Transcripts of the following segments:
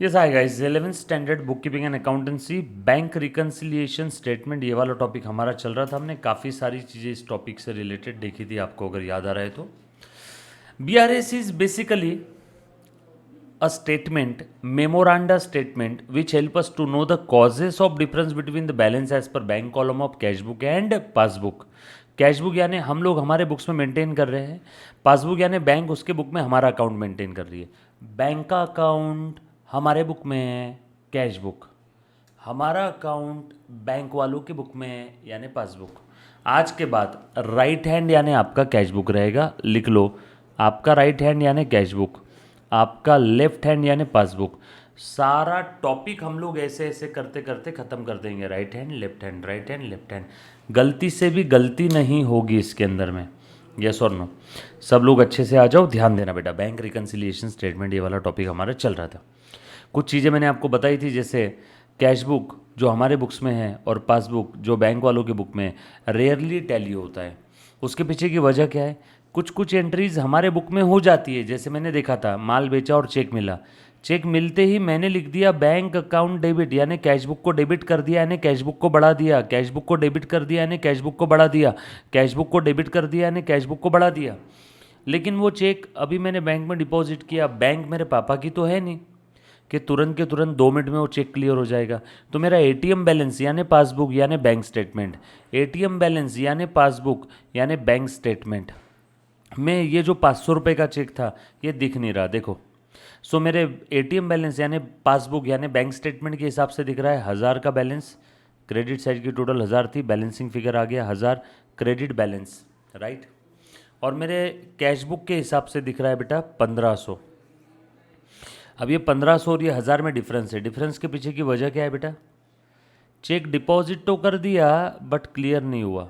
Yes hi guys, 11th standard book keeping and accountancy bank reconciliation statement, ये वाला topic हमारा चल रहा था। हमने काफ़ी सारी चीज़ें इस टॉपिक से रिलेटेड देखी थी, आपको अगर याद आ रहा है तो। BRS is basically a statement, memoranda statement, which help us to know the causes of difference between the balance as per bank column of cash book and passbook. Cash book यानी हम लोग हमारे बुक्स में maintain कर रहे हैं, passbook यानी bank उसके बुक में हमारा अकाउंट मेंटेन कर रही है। बैंक का अकाउंट हमारे बुक में है, कैश बुक हमारा अकाउंट बैंक वालों की बुक में है, यानी पासबुक। आज के बाद राइट हैंड यानी आपका कैश बुक रहेगा, लिख लो। आपका राइट हैंड यानी कैश बुक, आपका लेफ्ट हैंड यानी पासबुक। सारा टॉपिक हम लोग ऐसे ऐसे करते करते ख़त्म कर देंगे। Right hand left hand, right hand left hand, गलती से भी गलती नहीं होगी इसके अंदर में। यस और नो? सब लोग अच्छे से आ जाओ, ध्यान देना बेटा। बैंक रिकन्सिलिएशन स्टेटमेंट, ये वाला टॉपिक हमारा चल रहा था। कुछ चीज़ें मैंने आपको बताई थी, जैसे कैश बुक जो हमारे बुक्स में है और पासबुक जो बैंक वालों के बुक में है, रेयरली टैली होता है। उसके पीछे की वजह क्या है? कुछ कुछ एंट्रीज हमारे बुक में हो जाती है। जैसे मैंने देखा था, माल बेचा और चेक मिला। चेक मिलते ही मैंने लिख दिया बैंक अकाउंट डेबिट, यानी कैश बुक को डेबिट कर दिया, यानी कैश बुक को बढ़ा दिया। कैश बुक को डेबिट कर दिया यानी कैश बुक को बढ़ा दिया। कैश बुक को डेबिट कर दिया यानी कैश बुक को बढ़ा दिया। लेकिन वो चेक अभी मैंने बैंक में डिपॉजिट किया, बैंक मेरे पापा की तो है नहीं कि तुरंत के तुरंत 2 मिनट में वो चेक क्लियर हो जाएगा। तो मेरा एटीएम बैलेंस यानी पासबुक यानी बैंक स्टेटमेंट, एटीएम बैलेंस यानी पासबुक यानी बैंक स्टेटमेंट में ये जो 500 रुपये का चेक था, ये दिख नहीं रहा। देखो, सो मेरे एटीएम बैलेंस यानी पासबुक यानी बैंक स्टेटमेंट के हिसाब से दिख रहा है 1000 का बैलेंस। क्रेडिट साइड की टोटल 1000 थी, बैलेंसिंग फिगर आ गया 1000 क्रेडिट बैलेंस, राइट। और मेरे कैश बुक के हिसाब से दिख रहा है बेटा 1500। अब ये 1500 और ये 1000 में डिफरेंस है। डिफरेंस के पीछे की वजह क्या है बेटा? चेक डिपॉजिट तो कर दिया बट क्लियर नहीं हुआ।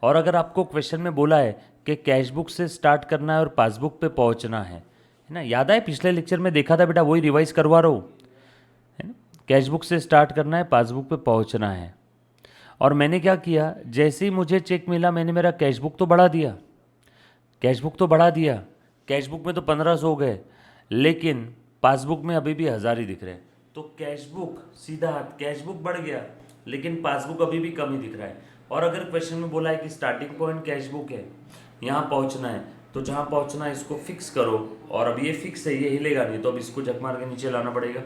और अगर आपको क्वेश्चन में बोला है कि कैश बुक से स्टार्ट करना है और पासबुक पे पहुंचना है ना? याद है पिछले लेक्चर में देखा था बेटा, वही रिवाइज करवा रहा हूँ, है ना? कैश बुक से स्टार्ट करना है, पासबुक पे पहुंचना है। और मैंने क्या किया, जैसे ही मुझे चेक मिला मैंने मेरा कैश बुक तो बढ़ा दिया, कैश बुक तो बढ़ा दिया। कैश बुक में तो 1500 हो गए, लेकिन पासबुक में अभी भी 1000 ही दिख रहे हैं। तो कैश बुक सीधा हाथ, कैश बुक बढ़ गया लेकिन पासबुक अभी भी कम ही दिख रहा है। और अगर क्वेश्चन में बोला है कि स्टार्टिंग पॉइंट कैश बुक है, यहाँ पहुँचना है, तो जहाँ पहुँचना है इसको फिक्स करो। और अब ये फिक्स है, ये हिलेगा नहीं, तो अब इसको झक मार के नीचे लाना पड़ेगा।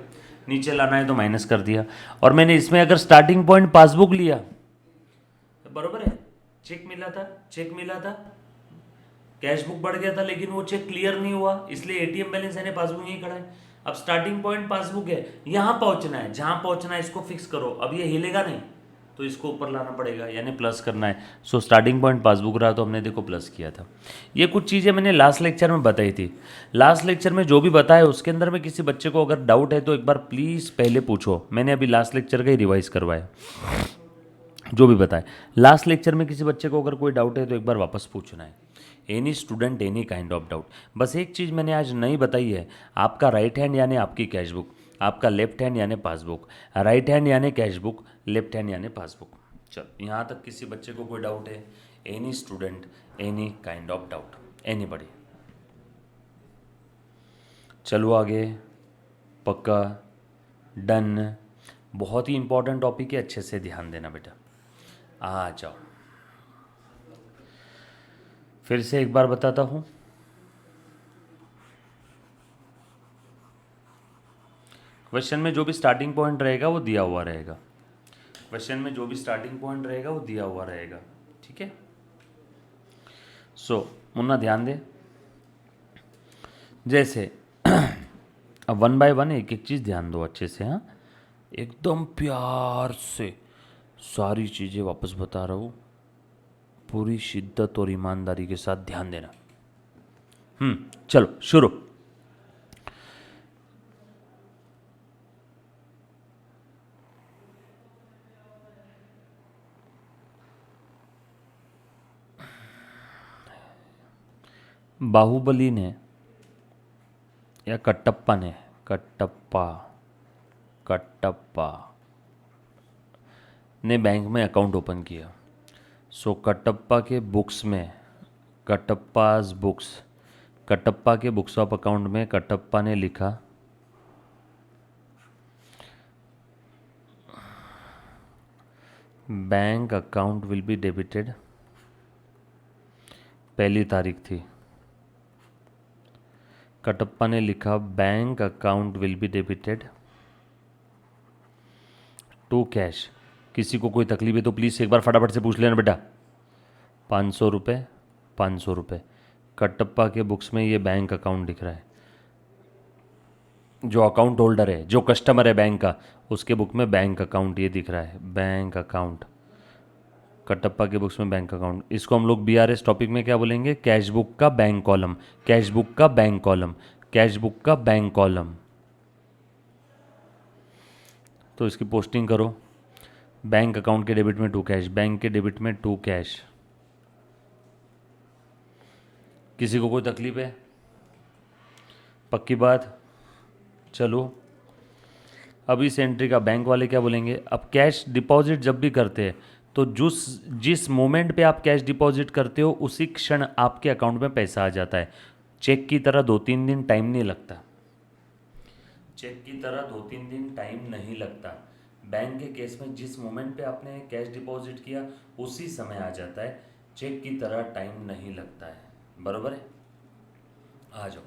नीचे लाना है तो माइनस कर दिया। और मैंने इसमें अगर स्टार्टिंग पॉइंट पासबुक लिया तो बरोबर है, चेक मिला था, चेक मिला था, कैश बुक बढ़ गया था, लेकिन वो चेक क्लियर नहीं हुआ, इसलिए एटीएम बैलेंस यानी पासबुक यहीं खड़ा है। अब स्टार्टिंग पॉइंट पासबुक है, यहां पहुंचना है, जहां पहुंचना है इसको फिक्स करो। अब ये हिलेगा नहीं तो इसको ऊपर लाना पड़ेगा, यानी प्लस करना है। सो स्टार्टिंग पॉइंट पासबुक रहा तो हमने देखो प्लस किया था। ये कुछ चीज़ें मैंने लास्ट लेक्चर में बताई थी। लास्ट लेक्चर में जो भी बताया उसके अंदर में किसी बच्चे को अगर डाउट है तो एक बार प्लीज़ पहले पूछो। मैंने अभी लास्ट लेक्चर का ही रिवाइज करवाया, जो भी बताए लास्ट लेक्चर में। किसी बच्चे को अगर कोई डाउट है तो एक बार वापस पूछना है। Any student any kind of doubt. बस एक चीज़ मैंने आज नहीं बताई है, आपका राइट हैंड यानी आपकी कैश बुक, आपका लेफ्ट हैंड यानी पासबुक। राइट हैंड यानी कैश बुक, लेफ्ट हैंड यानी पासबुक। चल, यहाँ तक किसी बच्चे को कोई डाउट है? Any student any kind of doubt, anybody? चलो आगे, पक्का, डन। बहुत ही इंपॉर्टेंट टॉपिक है, अच्छे से ध्यान देना बेटा। आ जाओ, फिर से एक बार बताता हूँ। क्वेश्चन में जो भी स्टार्टिंग पॉइंट रहेगा वो दिया हुआ रहेगा। क्वेश्चन में जो भी स्टार्टिंग पॉइंट रहेगा वो दिया हुआ रहेगा, ठीक है? सो मुन्ना ध्यान दे। जैसे अब वन बाय वन एक एक चीज़ ध्यान दो अच्छे से, हाँ, एकदम प्यार से सारी चीज़ें वापस बता रहा हूँ, पूरी शिद्दत और ईमानदारी के साथ ध्यान देना। चलो शुरू। बाहुबली ने या कटप्पा ने, कटप्पा कटप्पा ने बैंक में अकाउंट ओपन किया। सो कटप्पा के बुक्स में, कटप्पाज बुक्स, कटप्पा के बुक्स ऑफ अकाउंट में कटप्पा ने लिखा bank account will be debited, पहली तारीख थी। कटप्पा ने लिखा bank account will be debited to cash. किसी को कोई तकलीफ है तो प्लीज़ एक बार फटाफट से पूछ लेना बेटा। 500 रुपये, 500 रुपये। कटप्पा के बुक्स में ये बैंक अकाउंट दिख रहा है, जो अकाउंट होल्डर है, जो कस्टमर है बैंक का, उसके बुक में बैंक अकाउंट ये दिख रहा है, बैंक अकाउंट। कटप्पा के बुक्स में बैंक अकाउंट, इसको हम लोग बीआरएस टॉपिक में क्या बोलेंगे? कैश बुक का बैंक कॉलम, कैश बुक का बैंक कॉलम, कैश बुक का बैंक कॉलम। तो इसकी पोस्टिंग करो, बैंक अकाउंट के डेबिट में टू कैश, बैंक के डेबिट में टू कैश। किसी को कोई तकलीफ है? पक्की बात? चलो अब इस एंट्री का बैंक वाले क्या बोलेंगे? अब कैश डिपॉजिट जब भी करते हैं तो जिस मोमेंट पे आप कैश डिपॉजिट करते हो उसी क्षण आपके अकाउंट में पैसा आ जाता है। चेक की तरह 2-3 दिन टाइम नहीं लगता, चेक की तरह 2-3 दिन टाइम नहीं लगता। बैंक के केस में जिस मोमेंट पे आपने कैश डिपॉजिट किया उसी समय आ जाता है, चेक की तरह टाइम नहीं लगता है। बराबर है? आ जाओ।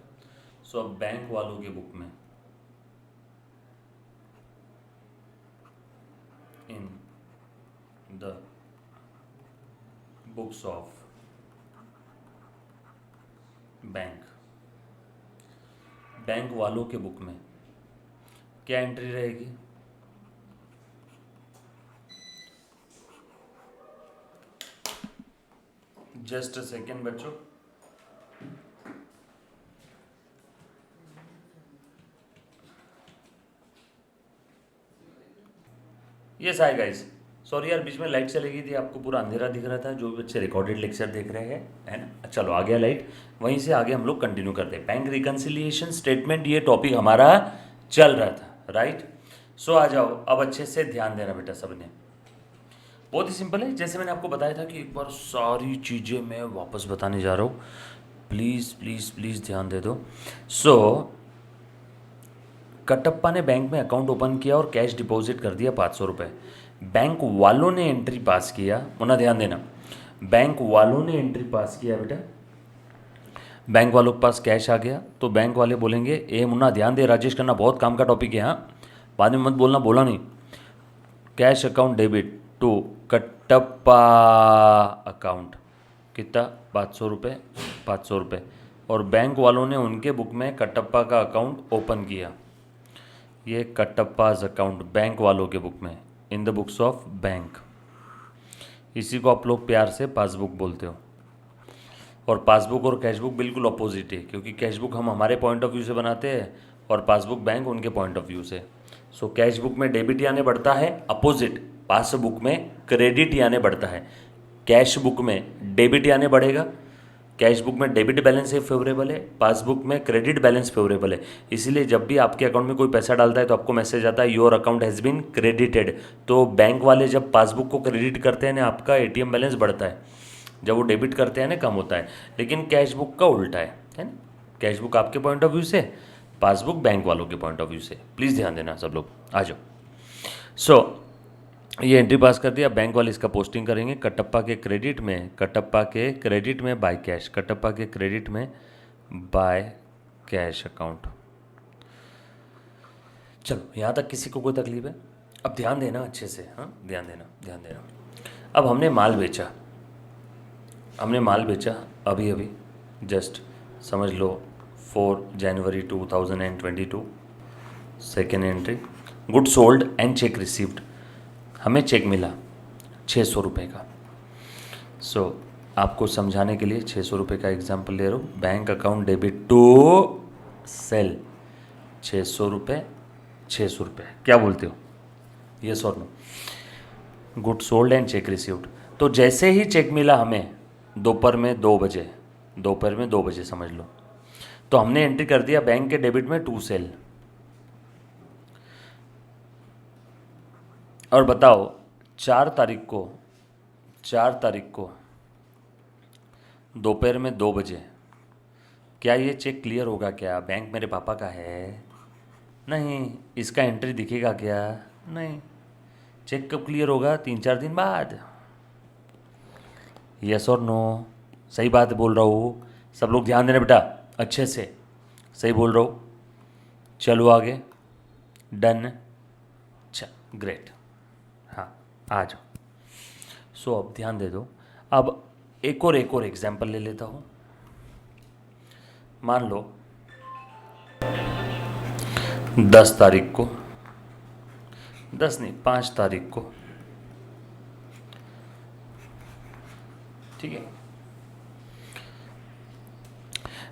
सो अब बैंक वालों के बुक में in the books of bank, bank वालों के बुक में क्या एंट्री रहेगी? जस्ट अ सेकेंड बच्चों। यस हाय गाइस, सॉरी यार बीच में लाइट चली गई थी, आपको पूरा अंधेरा दिख रहा था जो भी बच्चे रिकॉर्डेड लेक्चर देख रहे हैं, है ना। चलो आ गया लाइट, वहीं से आगे हम लोग कंटिन्यू करते हैं। बैंक रिकन्सिलिएशन स्टेटमेंट ये टॉपिक हमारा चल रहा था, राइट। सो आ जाओ, अब अच्छे से ध्यान देना बेटा सबने। बहुत ही सिंपल है, जैसे मैंने आपको बताया था कि एक बार सारी चीज़ें मैं वापस बताने जा रहा हूँ, प्लीज़ प्लीज़ प्लीज़ ध्यान दे दो। सो कटप्पा ने बैंक में अकाउंट ओपन किया और कैश डिपॉजिट कर दिया 500 रुपये। बैंक वालों ने एंट्री पास किया, मुन्ना ध्यान देना, बैंक वालों ने एंट्री पास किया बेटा, बैंक वालों के पास कैश आ गया तो बैंक वाले बोलेंगे, ए मुन्ना ध्यान दे, राजेश करना बहुत काम का टॉपिक है, हाँ बाद में मत बोलना बोला नहीं। Cash account debit to Kattappa account, कितना? 500 रुपये, 500 रुपये। और बैंक वालों ने उनके बुक में कटप्पा का अकाउंट ओपन किया, ये कटप्पाज अकाउंट बैंक वालों के बुक में, in the books of bank. इसी को आप लोग प्यार से पासबुक बोलते हो। और पासबुक और कैशबुक बिल्कुल अपोजिट है, क्योंकि कैशबुक हम हमारे पॉइंट ऑफ व्यू से बनाते हैं और पासबुक बैंक उनके पॉइंट ऑफ व्यू से। सो कैशबुक में डेबिट यानी बढ़ता है, अपोजिट पासबुक में क्रेडिट यानी बढ़ता है। कैश बुक में डेबिट यानी बढ़ेगा, कैश बुक में डेबिट बैलेंस है फेवरेबल है, पासबुक में क्रेडिट बैलेंस फेवरेबल है। इसीलिए जब भी आपके अकाउंट में कोई पैसा डालता है तो आपको मैसेज आता है your account has been credited. तो बैंक वाले जब पासबुक को क्रेडिट करते हैं ना, आपका एटीएम बैलेंस बढ़ता है, जब वो डेबिट करते हैं ना कम होता है। लेकिन कैश बुक का उल्टा है ना। कैश बुक आपके पॉइंट ऑफ व्यू से, पासबुक बैंक वालों के पॉइंट ऑफ व्यू से। प्लीज़ ध्यान देना सब लोग, आ जाओ। सो ये एंट्री पास कर दिया, बैंक वाले इसका पोस्टिंग करेंगे कटप्पा के क्रेडिट में, कटप्पा के क्रेडिट में बाय कैश, कटप्पा के क्रेडिट में बाय कैश अकाउंट। चलो यहाँ तक किसी को कोई तकलीफ है? अब ध्यान देना अच्छे से, हाँ ध्यान देना ध्यान देना। अब हमने माल बेचा, हमने माल बेचा अभी अभी, जस्ट समझ लो 4 जनवरी 2022, second entry. Good sold and cheque received, हमें चेक मिला 600 रुपये का। सो आपको समझाने के लिए 600 रुपये का एग्जाम्पल ले रहा हूँ। Bank account debit to sale, 600 रुपये, 600 रुपये, क्या बोलते हो? यस और no? Good sold and cheque received. तो जैसे ही चेक मिला हमें दोपहर में 2 बजे, दोपहर में 2 बजे समझ लो, तो हमने एंट्री कर दिया बैंक के डेबिट में टू सेल। और बताओ 4 तारीख को, 4 तारीख को दोपहर में 2 बजे क्या ये चेक क्लियर होगा क्या? बैंक मेरे पापा का है नहीं, इसका एंट्री दिखेगा क्या? नहीं। चेक कब क्लियर होगा? 3-4 दिन बाद। यस और नो? सही बात बोल रहा हूँ, सब लोग ध्यान देना बेटा अच्छे से, सही बोल रहा हूँ। चलो आगे, डन, अच्छा ग्रेट, हाँ आ जाओ। सो अब ध्यान दे दो। अब एक और एग्जाम्पल ले लेता हूँ। मान लो 10 तारीख को, 10 नहीं 5 तारीख को, ठीक है,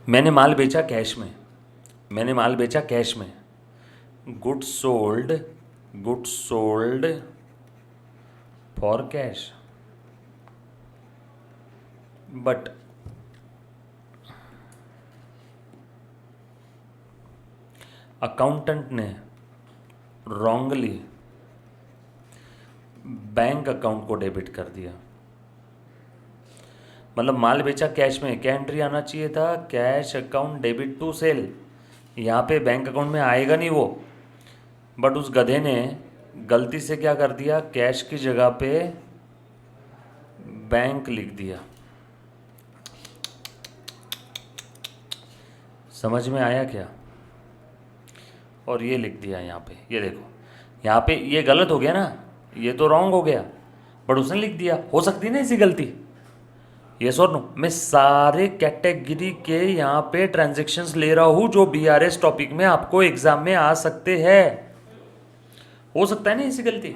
मैंने माल बेचा कैश में, मैंने माल बेचा कैश में, goods sold for cash, but accountant ने रॉन्गली बैंक अकाउंट को डेबिट कर दिया। मतलब माल बेचा कैश में, क्या एंट्री आना चाहिए था? Cash account debit to sale. यहाँ पे बैंक अकाउंट में आएगा नहीं वो, बट उस गधे ने गलती से क्या कर दिया, कैश की जगह पे बैंक लिख दिया। समझ में आया क्या? और ये लिख दिया यहाँ पे, ये देखो यहाँ पे ये गलत हो गया ना, ये तो रॉन्ग हो गया, बट उसने लिख दिया। हो सकती है ना ऐसी गलती? यस और नो? मैं सारे कैटेगरी के यहाँ पे ट्रांजैक्शंस ले रहा हूँ जो बीआरएस टॉपिक में आपको एग्जाम में आ सकते हैं। हो सकता है ना ऐसी गलती?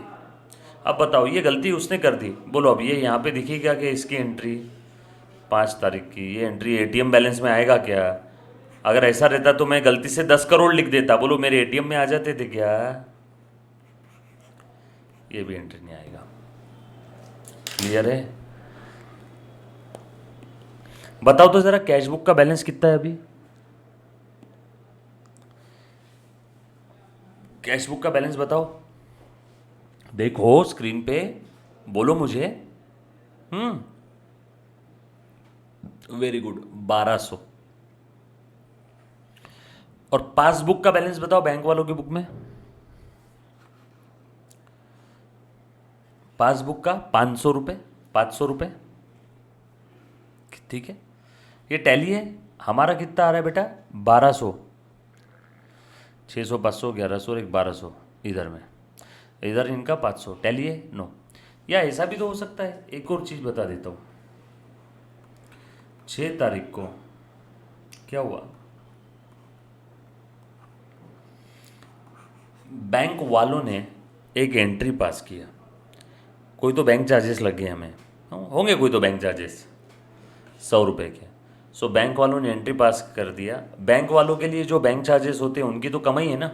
अब बताओ, ये गलती उसने कर दी, बोलो अब ये यहाँ पे दिखेगा कि इसकी एंट्री 5 तारीख की, ये एंट्री एटीएम बैलेंस में आएगा क्या? अगर ऐसा रहता तो मैं गलती से 10 करोड़ लिख देता, बोलो मेरे एटीएम में आ जाते थे क्या? ये भी एंट्री नहीं आएगा। क्लियर है? बताओ तो जरा कैश बुक का बैलेंस कितना है अभी? कैश बुक का बैलेंस बताओ, देखो स्क्रीन पे, बोलो मुझे। Very good, 1200। और पासबुक का बैलेंस बताओ बैंक वालों की बुक में। पासबुक का 500 रुपये, 500 रुपये, ठीक है। ये टैली है, हमारा कितना आ रहा है बेटा? 1200, 600, 500, 1100 और एक 1200 इधर में, इधर इनका 500। टैली है? नो। या ऐसा भी तो हो सकता है, एक और चीज़ बता देता हूँ। 6 तारीख को क्या हुआ, बैंक वालों ने एक एंट्री पास किया। कोई तो बैंक चार्जेस लग गए हमें, होंगे कोई तो बैंक चार्जेस 100 रुपये के। सो बैंक वालों ने एंट्री पास कर दिया। बैंक वालों के लिए जो बैंक चार्जेस होते हैं उनकी तो कमाई है ना,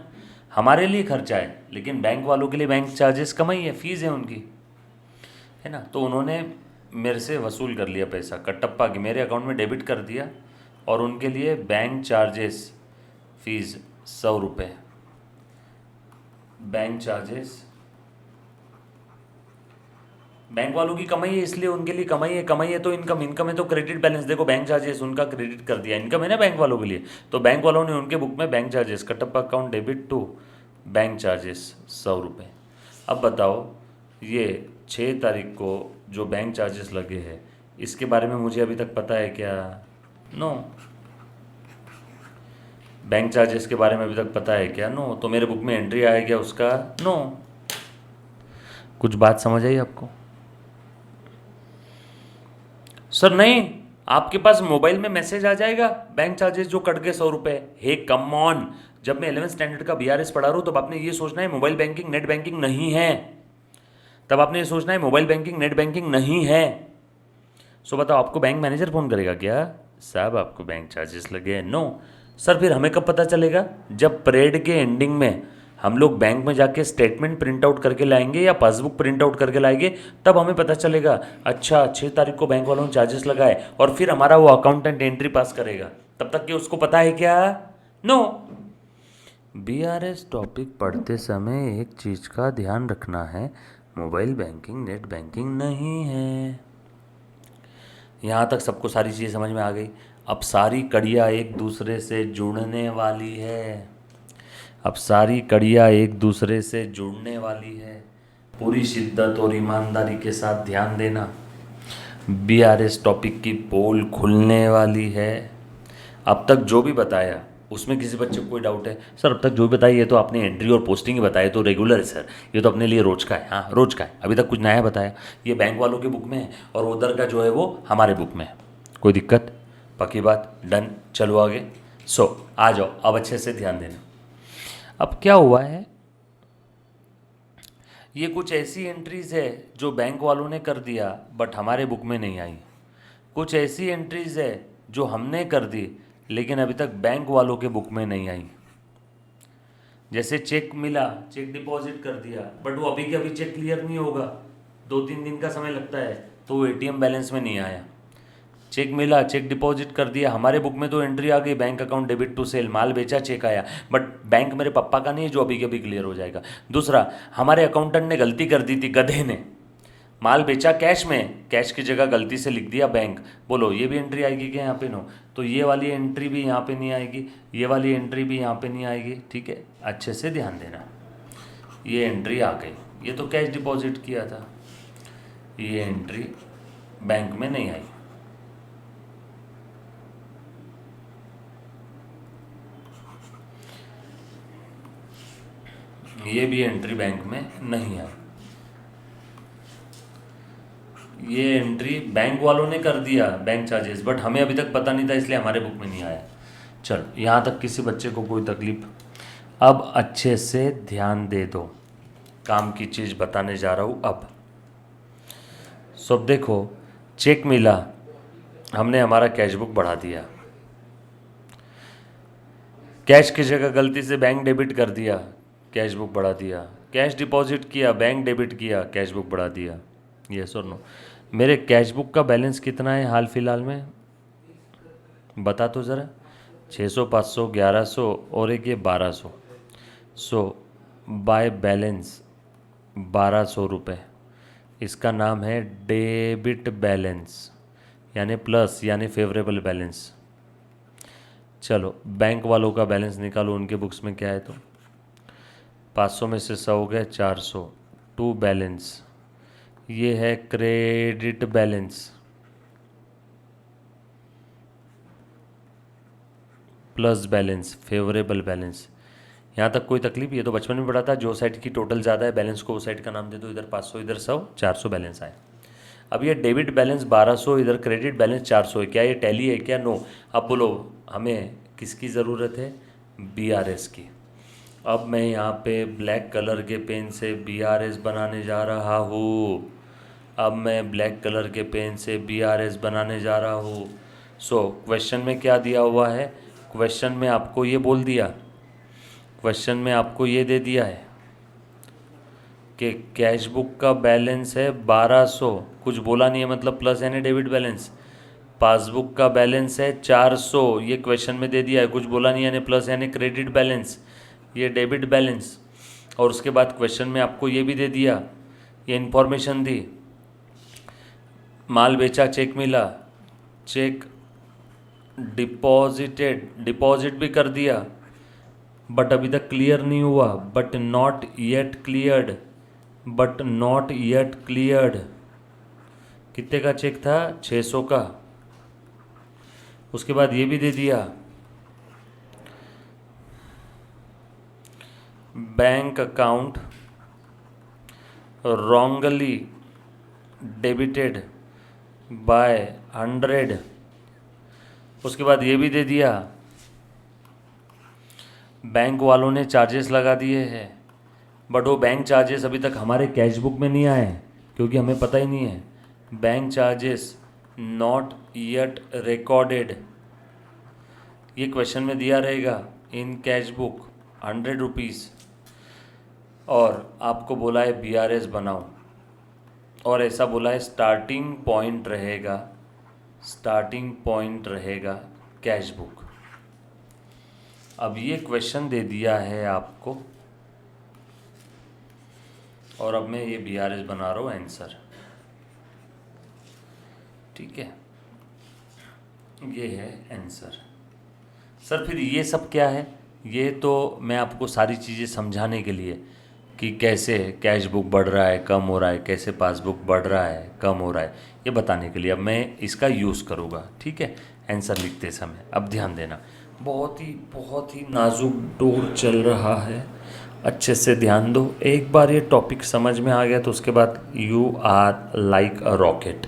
हमारे लिए खर्चा है, लेकिन बैंक वालों के लिए बैंक चार्जेस कमाई है, फीस है उनकी, है ना। तो उन्होंने मेरे से वसूल कर लिया पैसा, कटप्पा के मेरे अकाउंट में डेबिट कर दिया, और उनके लिए बैंक चार्जेस फीस 100 रुपये, बैंक चार्जेस। बैंक वालों की कमाई है इसलिए उनके लिए कमाई है, कमाई है तो इनकम, इनकम है तो क्रेडिट बैलेंस। देखो बैंक चार्जेस उनका क्रेडिट कर दिया, इनकम है ना बैंक वालों के लिए, तो बैंक वालों ने उनके बुक में bank charges, Kattappa account debit to bank charges 100 रुपये। अब बताओ ये 6 तारीख को जो बैंक चार्जेस लगे हैं इसके बारे में मुझे अभी तक पता है क्या? नो। बैंक चार्जेस के बारे में अभी तक पता है क्या? नो। तो मेरे बुक में एंट्री आया क्या उसका? नो। कुछ बात समझ आई आपको? सर नहीं, आपके पास मोबाइल में मैसेज आ जाएगा बैंक चार्जेस जो कट गए 100 रुपये। हे कम ऑन, जब मैं 11th स्टैंडर्ड का बीआरएस पढ़ा रहा हूँ तब आपने ये सोचना है मोबाइल बैंकिंग नेट बैंकिंग नहीं है, तब आपने ये सोचना है मोबाइल बैंकिंग नेट बैंकिंग नहीं है। सो बताओ आपको बैंक मैनेजर फ़ोन करेगा क्या, साहब आपको बैंक चार्जेस लगे? नो। सर फिर हमें कब पता चलेगा? जब परेड के एंडिंग में हम लोग बैंक में जाके स्टेटमेंट प्रिंट आउट करके लाएंगे या पासबुक प्रिंट आउट करके लाएंगे, तब हमें पता चलेगा अच्छा 6 तारीख को बैंक वालों ने चार्जेस लगाए, और फिर हमारा वो अकाउंटेंट एंट्री पास करेगा। तब तक कि उसको पता है क्या? नो। बीआरएस टॉपिक पढ़ते समय एक चीज़ का ध्यान रखना है, मोबाइल बैंकिंग नेट बैंकिंग नहीं है। यहाँ तक सबको सारी चीज़ें समझ में आ गई। अब सारी कड़ियाँ एक दूसरे से जुड़ने वाली है, अब सारी कड़ियाँ एक दूसरे से जुड़ने वाली है। पूरी शिद्दत और ईमानदारी के साथ ध्यान देना। बीआरएस टॉपिक की पोल खुलने वाली है। अब तक जो भी बताया उसमें किसी बच्चे को कोई डाउट है? सर अब तक जो भी बताया ये तो आपने एंट्री और पोस्टिंग ही बताया, तो रेगुलर है सर, ये तो अपने लिए रोज का है। हाँ रोज का है, अभी तक कुछ नया बताया? ये बैंक वालों के बुक में है और उधर का जो है वो हमारे बुक में है। कोई दिक्कत? पक्की बात, डन। चलो आगे। आ जाओ, अब अच्छे से ध्यान देना। अब क्या हुआ है, ये कुछ ऐसी एंट्रीज है जो बैंक वालों ने कर दिया बट हमारे बुक में नहीं आई। कुछ ऐसी एंट्रीज है जो हमने कर दी लेकिन अभी तक बैंक वालों के बुक में नहीं आई। जैसे चेक मिला, चेक डिपॉजिट कर दिया, बट वो अभी के अभी चेक क्लियर नहीं होगा, 2-3 दिन का समय लगता है, तो वो एटीएम बैलेंस में नहीं आया। चेक मिला, चेक डिपॉजिट कर दिया, हमारे बुक में तो एंट्री आ गई, bank account debit to sale, माल बेचा, चेक आया, बट बैंक मेरे पापा का नहीं है जो अभी के अभी क्लियर हो जाएगा। दूसरा, हमारे अकाउंटेंट ने गलती कर दी थी, गधे ने, माल बेचा कैश में, कैश की जगह गलती से लिख दिया बैंक। बोलो ये भी एंट्री आएगी क्या यहाँ पे? नो। तो ये वाली एंट्री भी यहाँ पे नहीं आएगी, ये वाली एंट्री भी यहाँ पे नहीं आएगी। ठीक है, अच्छे से ध्यान देना। ये एंट्री आ गई, ये तो कैश डिपॉजिट किया था, ये एंट्री बैंक में नहीं आई। ये भी एंट्री बैंक में नहीं आई। ये एंट्री बैंक वालों ने कर दिया, बैंक चार्जेस, बट हमें अभी तक पता नहीं था इसलिए हमारे बुक में नहीं आया। चलो यहाँ तक किसी बच्चे को कोई तकलीफ? अब अच्छे से ध्यान दे दो, काम की चीज़ बताने जा रहा हूँ अब। सब देखो, चेक मिला, हमने हमारा कैश बुक बढ़ा दिया, कैश की जगह गलती से बैंक डेबिट कर दिया, कैश बुक बढ़ा दिया, कैश डिपॉजिट किया, बैंक डेबिट किया, कैश बुक बढ़ा दिया। यस और नो? मेरे कैश बुक का बैलेंस कितना है हाल फिलहाल में? बता तो ज़रा। 600, 500, 1100 और एक ये 1200। बाय बैलेंस 1200 रुपये, इसका नाम है डेबिट बैलेंस, यानी प्लस, यानी फेवरेबल बैलेंस। चलो बैंक वालों का बैलेंस निकालो, उनके बुक्स में क्या है? तो 500 में से 100 हो गया 400, टू बैलेंस, ये है credit balance, plus balance, favourable balance. यहाँ तक कोई तकलीफ? ये तो बचपन में पढ़ा था, जो साइड की टोटल ज़्यादा है बैलेंस को वो साइड का नाम दे दो, इधर 500 इधर 100, 400 बैलेंस आए। अब ये डेबिट बैलेंस 1200, इधर क्रेडिट बैलेंस 400 है, क्या ये टैली है क्या? नो। अब बोलो हमें किसकी ज़रूरत है? बीआरएस की। अब मैं यहाँ पे ब्लैक कलर के पेन से बीआरएस बनाने जा रहा हूँ। अब मैं ब्लैक कलर के पेन से बीआरएस बनाने जा रहा हूँ। क्वेश्चन में क्या दिया हुआ है? क्वेश्चन में आपको ये बोल दिया, क्वेश्चन में आपको ये दे दिया है कि कैश बुक का बैलेंस है 1200, कुछ बोला नहीं है, मतलब प्लस यानी डेबिट बैलेंस। पासबुक का बैलेंस है 400, ये क्वेश्चन में दे दिया है, कुछ बोला नहीं यानी प्लस यानी क्रेडिट बैलेंस, ये डेबिट बैलेंस। और उसके बाद क्वेश्चन में आपको ये भी दे दिया, ये इन्फॉर्मेशन दी, माल बेचा, चेक मिला, चेक डिपॉजिट भी कर दिया, बट अभी तक क्लियर नहीं हुआ, बट नॉट येट क्लियर्ड। कितने का चेक था? 600 का। उसके बाद ये भी दे दिया, bank account wrongly debited bye 100। उसके बाद ये भी दे दिया, बैंक वालों ने चार्जेस लगा दिए हैं, बट वो बैंक चार्जेस अभी तक हमारे कैश बुक में नहीं आए क्योंकि हमें पता ही नहीं है। Bank charges not yet recorded, ये क्वेश्चन में दिया रहेगा, इन कैश बुक 100 रुपीज़, और आपको बोला है बीआरएस बनाओ, और ऐसा बोला है स्टार्टिंग पॉइंट रहेगा कैश बुक। अब ये क्वेश्चन दे दिया है आपको और अब मैं ये बीआरएस बना रहा हूँ आंसर। ठीक है, ये है आंसर। सर फिर ये सब क्या है? ये तो मैं आपको सारी चीज़ें समझाने के लिए, कि कैसे कैश बुक बढ़ रहा है कम हो रहा है, कैसे पासबुक बढ़ रहा है कम हो रहा है, ये बताने के लिए अब मैं इसका यूज़ करूँगा। ठीक है, आंसर लिखते समय अब ध्यान देना, बहुत ही नाजुक डोर चल रहा है, अच्छे से ध्यान दो। एक बार ये टॉपिक समझ में आ गया तो उसके बाद you are like a rocket.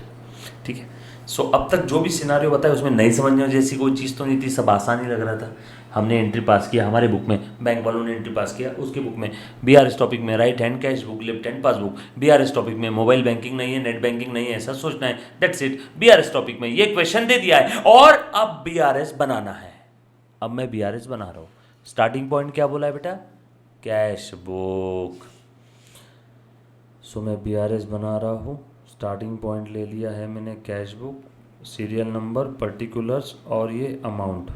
ठीक है, सो अब तक जो भी सिनारियो बताया उसमें नहीं समझने जैसी कोई चीज़ तो नहीं थी, सब आसान ही लग रहा था। हमने एंट्री पास किया, हमारे बुक में बैंक वालों ने एंट्री पास किया, उसके बुक में बीआरएस टॉपिक में right hand cash book left hand passbook, BRS topic में मोबाइल बैंकिंग नहीं है नेट बैंकिंग नहीं है ऐसा सोचना है, दैट्स इट। बीआरएस टॉपिक में ये क्वेश्चन दे दिया है और अब बीआरएस बनाना है। अब मैं बीआरएस बना रहा हूँ। स्टार्टिंग पॉइंट क्या बोला है बेटा? Cash book. सो मैं बीआरएस बना रहा हूँ, स्टार्टिंग पॉइंट ले लिया है मैंने cash book, serial number, particulars और ये amount.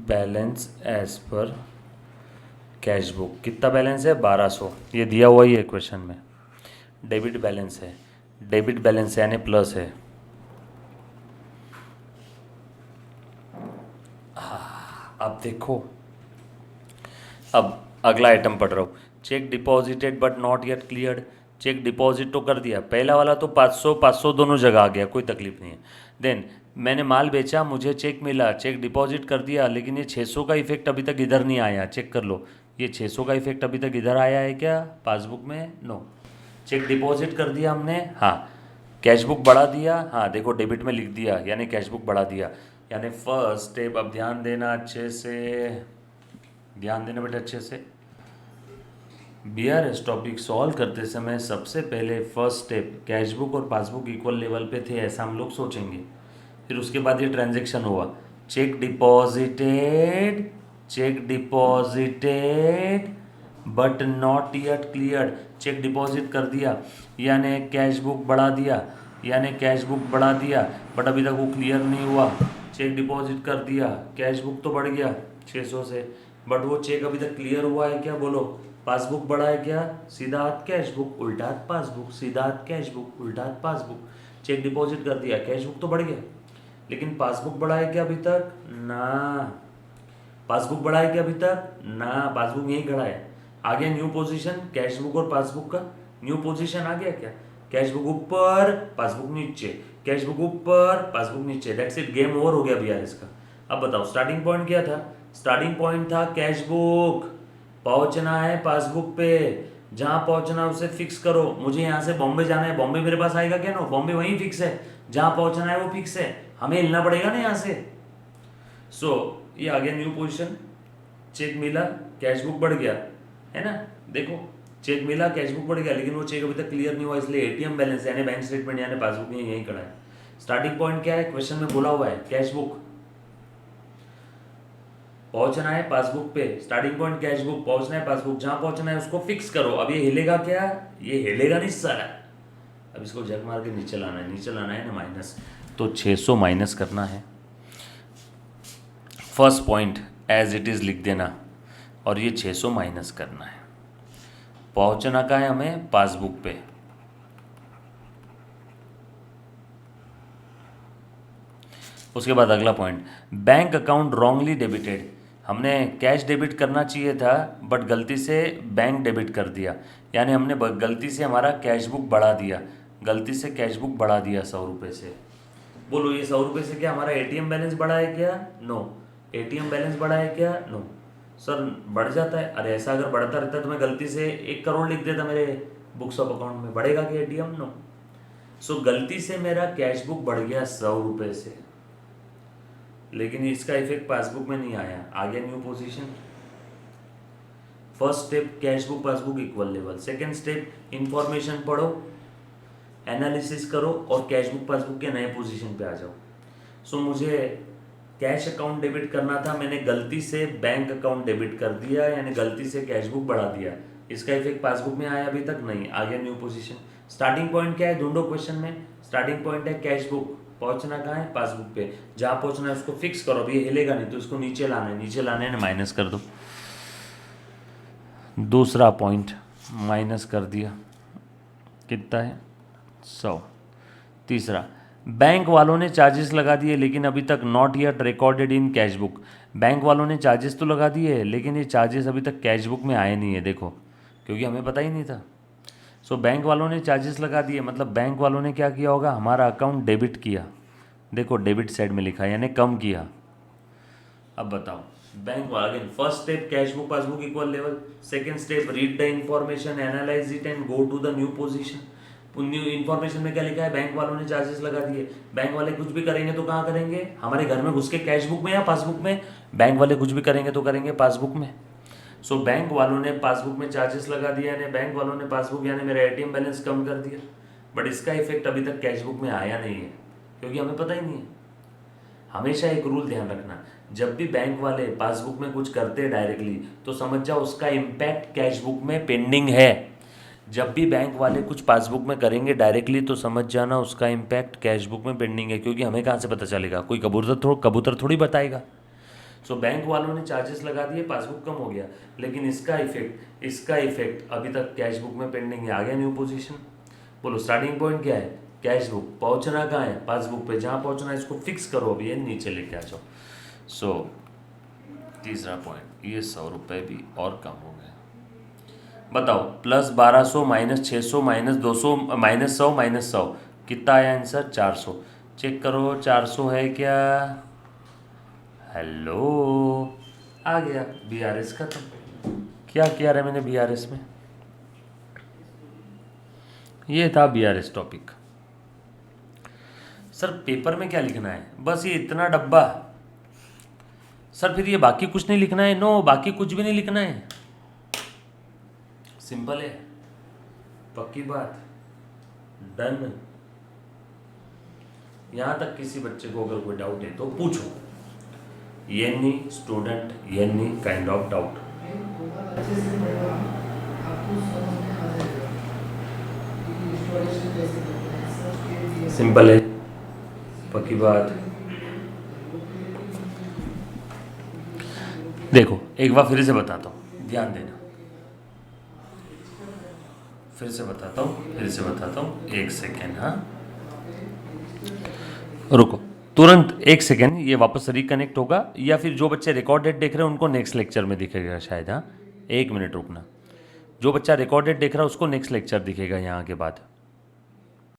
Balance as per cash book, कितना बैलेंस है? 1200, ये दिया हुआ ही है क्वेश्चन में। डेबिट बैलेंस है, डेबिट बैलेंस है यानी प्लस है। अब देखो, अब अगला आइटम पढ़ रहा हूँ, cheque deposited but not yet cleared. Cheque deposit तो कर दिया, पहला वाला तो 500 500 दोनों जगह आ गया, कोई तकलीफ नहीं है। देन मैंने माल बेचा, मुझे चेक मिला, चेक डिपॉजिट कर दिया, लेकिन ये 600 का इफेक्ट अभी तक इधर नहीं आया। चेक कर लो, ये 600 का इफेक्ट अभी तक इधर आया है क्या पासबुक में? नो। चेक डिपॉजिट कर दिया हमने, हाँ। कैश बुक बढ़ा दिया, हाँ देखो डेबिट में लिख दिया यानी कैश बुक बढ़ा दिया, यानी फर्स्ट स्टेप। अब ध्यान देना अच्छे से, ध्यान देना बेटा अच्छे से। बीआरएस टॉपिक सॉल्व करते समय सबसे पहले फर्स्ट स्टेप कैश बुक और पासबुक इक्वल लेवल पे थे ऐसा हम लोग सोचेंगे। फिर उसके बाद ये ट्रांजैक्शन हुआ, cheque deposited, cheque deposited but not yet cleared. Cheque deposit कर दिया यानी कैश बुक बढ़ा दिया, यानी कैश बुक बढ़ा दिया बट अभी तक वो क्लियर नहीं हुआ। चेक डिपॉजिट कर दिया, कैश बुक तो बढ़ गया 600 से, बट वो चेक अभी तक क्लियर हुआ है क्या? बोलो। पासबुक बढ़ा है क्या? सीधा हाथ कैश बुक उल्टा हाथ पासबुक, सीधा हाथ कैश बुक उल्टा हाथ पासबुक। चेक डिपॉजिट कर दिया, कैश बुक तो बढ़ गया, लेकिन पासबुक बढ़ा है क्या अभी तक? ना। पासबुक बढ़ा है क्या अभी तक? ना, पासबुक यहीं खड़ा है। आ गया न्यू पोजीशन कैश बुक और पासबुक का, न्यू पोजीशन आ गया क्या? कैश बुक ऊपर पासबुक नीचे, कैश बुक ऊपर पासबुक नीचे, दैट्स इट, गेम ओवर हो गया बीआरएस का। अब बताओ स्टार्टिंग पॉइंट क्या था? स्टार्टिंग पॉइंट था कैश बुक, पहुंचना है पासबुक पे, जहां पहुंचना है उसे फिक्स करो। मुझे यहाँ से बॉम्बे जाना है, बॉम्बे मेरे पास आएगा क्या? नो, बॉम्बे वहीं फिक्स है, जहां पहुंचना है वो फिक्स है, हमें हिलना पड़ेगा ना यहाँ से। सो ये आ गया न्यू पोजीशन, चेक मिला, कैश बुक बढ़ गया, है ना? देखो चेक मिला, कैश बुक बढ़ गया, लेकिन वो चेक अभी तक क्लियर नहीं हुआ, इसलिए एटीएम बैलेंस यानी बैंक स्टेटमेंट यानी पासबुक में यहीं खड़ा है। स्टार्टिंग पॉइंट क्या है? क्वेश्चन में बोला हुआ है कैश बुक, पहुंचना है पासबुक पे, स्टार्टिंग पॉइंट कैश बुक, पहुंचना है पासबुक, जहां पहुंचना है उसको फिक्स करो। अब ये हिलेगा क्या? ये हिलेगा नहीं सारा। अब इसको जग मार के नीचे लाना है, नीचे लाना है ना माइनस, तो 600 माइनस करना है। First point as it is लिख देना और ये 600 माइनस करना है। पहुंचना का है हमें पासबुक पे, उसके बाद अगला point, bank account wrongly debited. हमने कैश डेबिट करना चाहिए था बट गलती से बैंक डेबिट कर दिया, यानी हमने गलती से हमारा कैश बुक बढ़ा दिया, गलती से कैश बुक बढ़ा दिया 100 रुपये से। बोलो ये 100 रुपये से क्या हमारा एटीएम बैलेंस बढ़ा है क्या? नो। एटीएम बैलेंस बढ़ा है क्या? नो। सर बढ़ जाता है, अरे ऐसा अगर बढ़ता रहता तो मैं गलती से 1 करोड़ लिख देता मेरे बुक्स ऑफ अकाउंट में, बढ़ेगा क्या एटीएम? नो। सो गलती से मेरा कैश बुक बढ़ गया 100 रुपये से, लेकिन इसका इफेक्ट पासबुक में नहीं आया, आ गया new position. First step cash book passbook equal level, second step information पढ़ो, एनालिसिस करो और कैश बुक पासबुक के नए पोजीशन पे आ जाओ। सो मुझे कैश अकाउंट डेबिट करना था, मैंने गलती से बैंक अकाउंट डेबिट कर दिया, यानी गलती से कैश बुक बढ़ा दिया, इसका इफेक्ट पासबुक में आया अभी तक नहीं, आ गया न्यू पोजीशन। स्टार्टिंग पॉइंट क्या है ढूंढो क्वेश्चन में, स्टार्टिंग पॉइंट है कैश बुक, पहुंचना कहाँ है? पासबुक पे, जहाँ पहुंचना है उसको फिक्स करो। अब ये हिलेगा नहीं तो इसको नीचे लाना है, नीचे लाने ने माइनस कर दो। दूसरा पॉइंट माइनस कर दिया, कितना है? 100। तीसरा बैंक वालों ने चार्जेस लगा दिए लेकिन अभी तक not yet recorded in cash book. Bank वालों ने चार्जेस तो लगा दिए लेकिन ये चार्जेस अभी तक कैश बुक में आए नहीं है, देखो, क्योंकि हमें पता ही नहीं था। सो बैंक वालों ने चार्जेस लगा दिए, मतलब बैंक वालों ने क्या किया होगा, हमारा अकाउंट डेबिट किया। देखो डेबिट साइड में लिखा है, यानी कम किया। अब बताओ, बैंक वाला again first step cash book passbook equal level, second step read the information, analyse it and go to the new position. New information में क्या लिखा है, बैंक वालों ने चार्जेस लगा दिए। बैंक वाले कुछ भी करेंगे तो कहाँ करेंगे, हमारे घर में घुस के कैश बुक में या पासबुक में। बैंक वाले कुछ भी करेंगे तो करेंगे पासबुक में। सो बैंक वालों ने पासबुक में चार्जेस लगा दिया, यानी बैंक वालों ने पासबुक यानी मेरा एटीएम बैलेंस कम कर दिया। बट इसका इफेक्ट अभी तक कैश बुक में आया नहीं है, क्योंकि हमें पता ही नहीं है। हमेशा एक रूल ध्यान रखना, जब भी बैंक वाले पासबुक में कुछ करते हैं डायरेक्टली, तो समझ जाओ उसका इम्पैक्ट कैश बुक में पेंडिंग है। जब भी बैंक वाले कुछ पासबुक में करेंगे डायरेक्टली, तो समझ जाना उसका इम्पैक्ट कैश बुक में पेंडिंग है, क्योंकि हमें कहाँ से पता चलेगा, कोई कबूतर थोड़ी बताएगा। सो बैंक वालों ने चार्जेस लगा दिए, पासबुक कम हो गया, लेकिन इसका इफेक्ट अभी तक कैश बुक में पेंडिंग है। आ गया न्यू पोजीशन। बोलो स्टार्टिंग पॉइंट क्या है, कैश बुक, पहुंचना कहाँ है, पासबुक पे। जहाँ पहुंचना है इसको फिक्स करो, अभी ये नीचे लेके आ जाओ। सो तीसरा पॉइंट, ये 100 रुपये भी और कम हो गया। बताओ plus 1200 minus 600 minus 200 minus 100 minus 100 कितना आया आंसर, 400। चेक करो 400 है क्या, हेलो, आ गया। BRS का तो क्या किया रहा मैंने BRS में, ये था BRS टॉपिक। सर पेपर में क्या लिखना है, बस ये इतना डब्बा। सर फिर ये बाकी कुछ नहीं लिखना है, नो बाकी कुछ भी नहीं लिखना है, सिंपल है, पक्की बात, डन। यहां तक किसी बच्चे को अगर कोई डाउट है तो पूछो, any student any kind of doubt. Simple है, पक्की बात। देखो एक बार फिर से बताता हूँ, ध्यान देना, फिर से बताता हूँ, एक सेकेंड, हाँ रुको, तुरंत एक सेकेंड, ये वापस रिकनेक्ट होगा, या फिर जो बच्चे रिकॉर्डेड देख रहे हैं उनको नेक्स्ट लेक्चर में दिखेगा शायद, हाँ 1 मिनट रुकना। जो बच्चा रिकॉर्डेड देख रहा है उसको नेक्स्ट लेक्चर दिखेगा यहाँ के बाद।